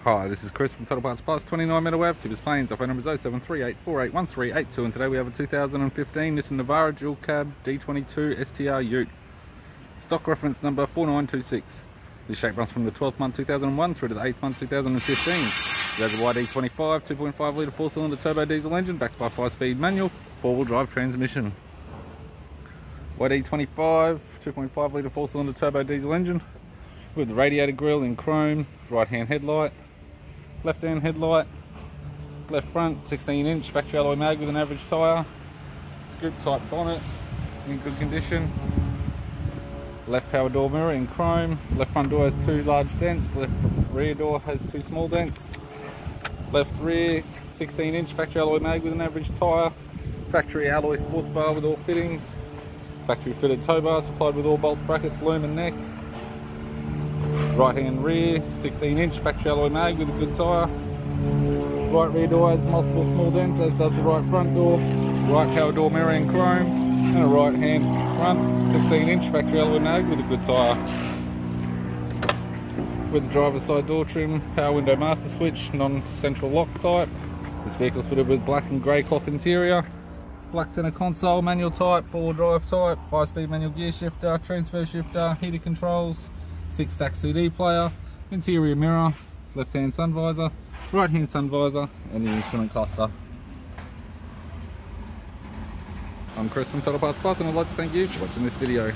Hi, this is Chris from Total Parts Plus, 29 Meadow Ave, Tibbers Plains. Our phone number is 0738481382, and today we have a 2015 Nissan Navara dual cab D22 ST-R ute. Stock reference number 4926. This shape runs from the 12th month 2001 through to the 8th month 2015. It has a YD25 2.5 litre 4-cylinder turbo diesel engine backed by 5-speed manual 4-wheel drive transmission. YD25 2.5 litre 4-cylinder turbo diesel engine with the radiator grille in chrome, right hand headlight, left hand headlight, left front 16-inch factory alloy mag with an average tyre, scoop type bonnet in good condition, left power door mirror in chrome, left front door has 2 large dents, left rear door has 2 small dents, left rear 16-inch factory alloy mag with an average tyre, factory alloy sports bar with all fittings, factory fitted tow bar supplied with all bolts, brackets, loom and neck. Right hand rear 16-inch factory alloy mag with a good tyre. Right rear door has multiple small dents, as does the right front door. Right power door mirror in chrome, and a right hand front 16-inch factory alloy mag with a good tyre. With the driver's side door trim, power window master switch, non-central lock type. This vehicle is fitted with black and grey cloth interior. Black center console, manual type, 4-wheel drive type, 5-speed manual gear shifter, transfer shifter, heater controls, 6-stack CD player, interior mirror, left hand sun visor, right hand sun visor, and the instrument cluster. I'm Chris from Total Parts Plus, and I'd like to thank you for watching this video.